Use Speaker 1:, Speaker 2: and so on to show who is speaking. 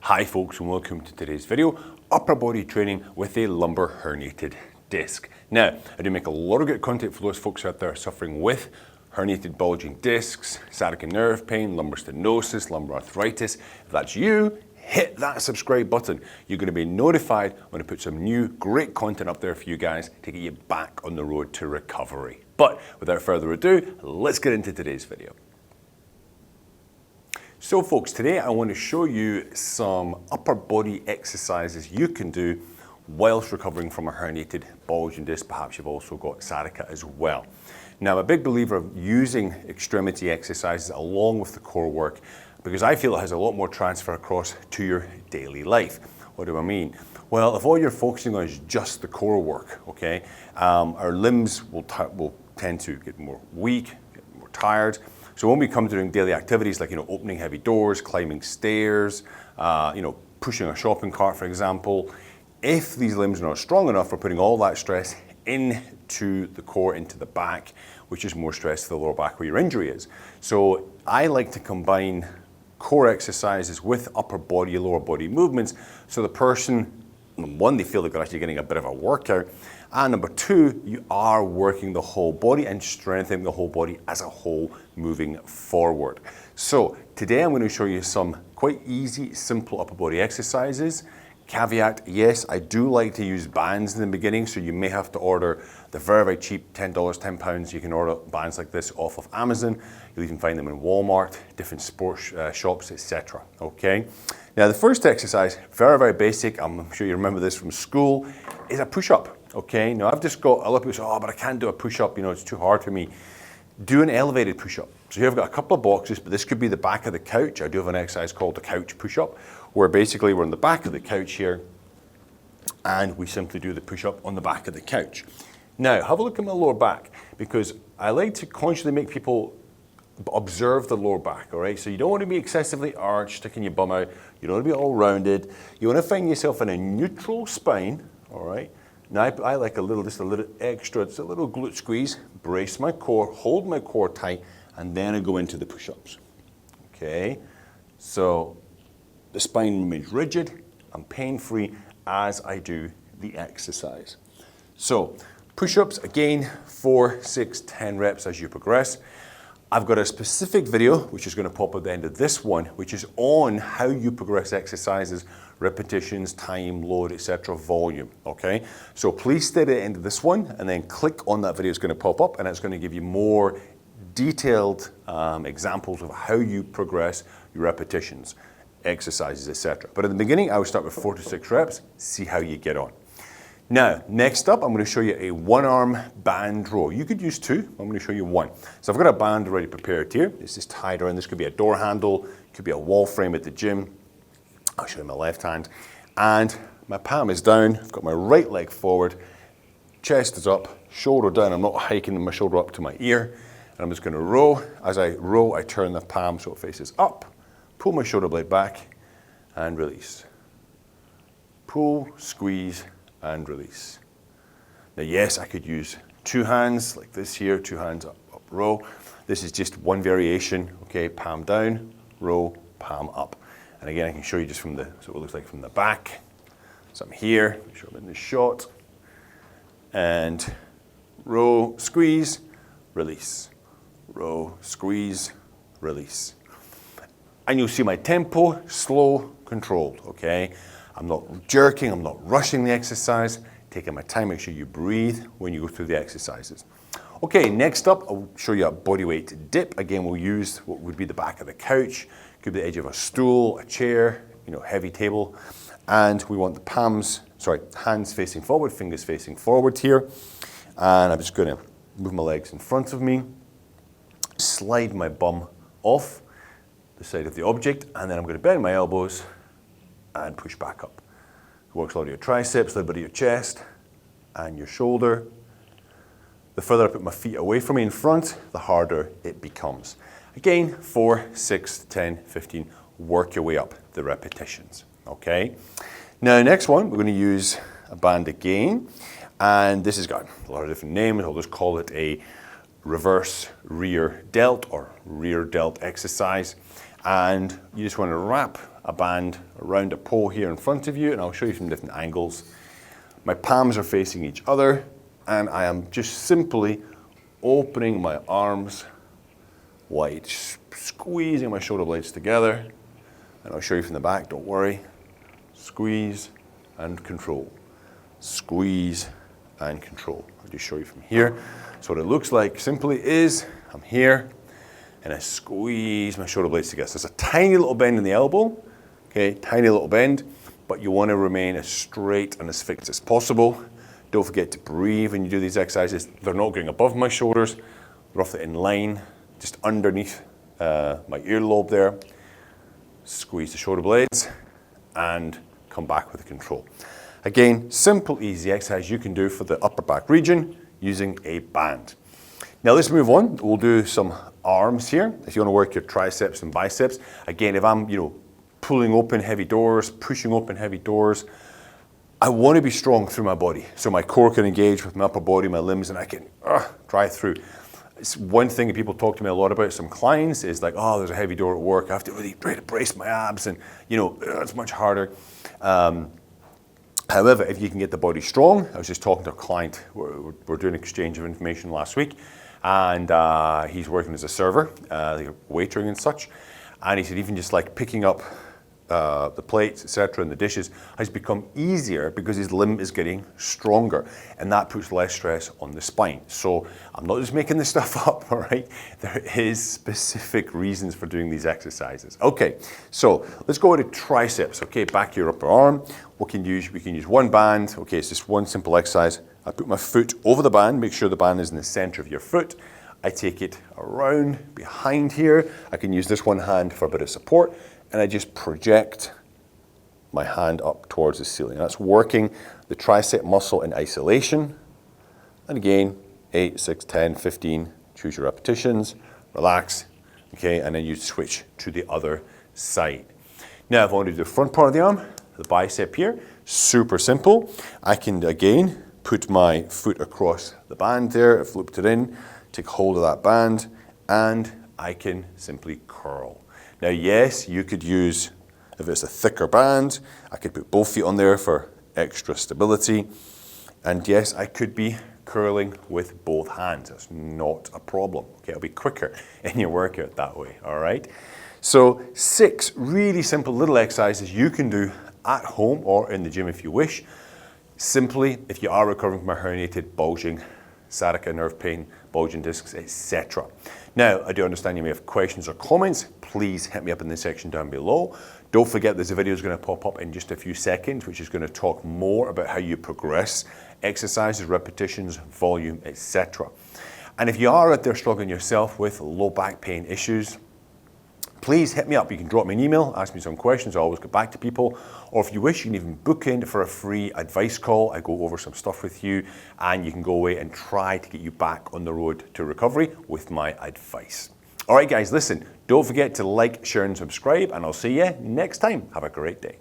Speaker 1: Hi folks, and welcome to today's video, upper body training with a lumbar herniated disc. Now, I do make a lot of good content for those folks out there suffering with herniated bulging discs, sciatica nerve pain, lumbar stenosis, lumbar arthritis. If that's you, hit that subscribe button. You're going to be notified when I put some new great content up there for you guys to get you back on the road to recovery. But without further ado, let's get into today's video. So folks, today I want to show you some upper body exercises you can do whilst recovering from a herniated bulging disc. Perhaps you've also got sciatica as well. Now, I'm a big believer of using extremity exercises along with the core work because I feel it has a lot more transfer across to your daily life. What do I mean? Well, if all you're focusing on is just the core work, okay, our limbs will tend to get more weak, get more tired. So when we come to doing daily activities like, opening heavy doors, climbing stairs, pushing a shopping cart, for example, if these limbs are not strong enough, we're putting all that stress into the core, into the back, which is more stress to the lower back where your injury is. So I like to combine core exercises with upper body, lower body movements. So the person, one, they feel like they're actually getting a bit of a workout. And number two, you are working the whole body and strengthening the whole body as a whole moving forward. So today I'm going to show you some quite easy, simple upper body exercises. Caveat, yes, I do like to use bands in the beginning, so you may have to order the very, very cheap $10, £10. You can order bands like this off of Amazon. You'll even find them in Walmart, different sports shops, etc. Okay. Now the first exercise, very, very basic, I'm sure you remember this from school, is a push-up. Okay, now I've just got a lot of people say, oh, but I can't do a push-up, it's too hard for me. Do an elevated push-up. So here I've got a couple of boxes, but this could be the back of the couch. I do have an exercise called the couch push-up, where basically we're on the back of the couch here, and we simply do the push-up on the back of the couch. Now, have a look at my lower back, because I like to consciously make people observe the lower back, all right? So you don't want to be excessively arched, sticking your bum out. You don't want to be all rounded. You want to find yourself in a neutral spine, all right? Now I like just a little extra, it's a little glute squeeze, brace my core, hold my core tight, and then I go into the push-ups. Okay, so the spine remains rigid and pain-free as I do the exercise. So push-ups, again, 4, 6, 10 reps as you progress. I've got a specific video, which is going to pop at the end of this one, which is on how you progress exercises, repetitions, time, load, etc., volume, okay? So please stay at the end of this one and then click on that video. It's going to pop up and it's going to give you more detailed examples of how you progress your repetitions, exercises, etc. But at the beginning, I would start with 4 to 6 reps, see how you get on. Now, next up, I'm going to show you a one-arm band row. You could use two, I'm going to show you one. So I've got a band already prepared here. This is tied around, this could be a door handle, could be a wall frame at the gym. I'll show you my left hand. And my palm is down, I've got my right leg forward, chest is up, shoulder down. I'm not hiking my shoulder up to my ear. And I'm just going to row. As I row, I turn the palm so it faces up, pull my shoulder blade back, and release. Pull, squeeze, and release. Now, yes, I could use two hands like this here, two hands up, row. This is just one variation, okay, palm down, row, palm up. And again, I can show you just from so it looks like from the back. So I'm here, make sure I'm in this shot. And row, squeeze, release. Row, squeeze, release. And you'll see my tempo, slow, controlled, okay? I'm not jerking, I'm not rushing the exercise, taking my time, make sure you breathe when you go through the exercises. Okay, next up, I'll show you a bodyweight dip. Again, we'll use what would be the back of the couch, could be the edge of a stool, a chair, heavy table. And we want the hands facing forward, fingers facing forward here. And I'm just gonna move my legs in front of me, slide my bum off the side of the object, and then I'm gonna bend my elbows and push back up. It works a lot of your triceps, a little bit of your chest and your shoulder. The further I put my feet away from me in front, the harder it becomes. Again, 4, 6, 10, 15, work your way up the repetitions, okay? Now, next one, we're gonna use a band again, and this has got a lot of different names. I'll just call it a reverse rear delt or rear delt exercise. And you just want to wrap a band around a pole here in front of you, and I'll show you from different angles. My palms are facing each other, and I am just simply opening my arms wide, squeezing my shoulder blades together, and I'll show you from the back, don't worry. Squeeze and control. Squeeze and control. I'll just show you from here. So what it looks like simply is, I'm here, and I squeeze my shoulder blades together. So there's a tiny little bend in the elbow, okay, tiny little bend, but you want to remain as straight and as fixed as possible. Don't forget to breathe when you do these exercises. They're not going above my shoulders, roughly in line, just underneath my earlobe there. Squeeze the shoulder blades and come back with control. Again, simple, easy exercise you can do for the upper back region using a band. Now let's move on. We'll do some arms here. If you want to work your triceps and biceps, again, if I'm, pulling open heavy doors, pushing open heavy doors, I want to be strong through my body. So my core can engage with my upper body, my limbs, and I can drive through. It's one thing that people talk to me a lot about, some clients, is like, oh, there's a heavy door at work. I have to really try to brace my abs, and it's much harder. However, if you can get the body strong, I was just talking to a client, we're doing an exchange of information last week, and he's working as a server, waitering and such, and he said even just like picking up the plates, etc., and the dishes has become easier because his limb is getting stronger, and that puts less stress on the spine. So I'm not just making this stuff up, all right? There is specific reasons for doing these exercises. Okay, so let's go to triceps. Okay, back to your upper arm. We can use one band. Okay, it's just one simple exercise. I put my foot over the band, make sure the band is in the center of your foot. I take it around behind here. I can use this one hand for a bit of support, and I just project my hand up towards the ceiling. That's working the tricep muscle in isolation. And again, 8, 6, 10, 15, choose your repetitions, relax, okay, and then you switch to the other side. Now, if I want to do the front part of the arm, the bicep here, super simple. I can, again, put my foot across the band there, I've looped it in, take hold of that band, and I can simply curl. Now, yes, you could use, if it's a thicker band, I could put both feet on there for extra stability. And yes, I could be curling with both hands. That's not a problem. Okay, it'll be quicker in your workout that way, all right? So 6 really simple little exercises you can do at home or in the gym if you wish. Simply, if you are recovering from a herniated, bulging, sciatica, nerve pain, bulging discs, etc. Now, I do understand you may have questions or comments. Please hit me up in the section down below. Don't forget there's a video is going to pop up in just a few seconds, which is going to talk more about how you progress exercises, repetitions, volume, etc. And if you are out there struggling yourself with low back pain issues, please hit me up. You can drop me an email, ask me some questions. I always get back to people. Or if you wish, you can even book in for a free advice call. I go over some stuff with you, and you can go away and try to get you back on the road to recovery with my advice. All right, guys, listen, don't forget to like, share, and subscribe, and I'll see you next time. Have a great day.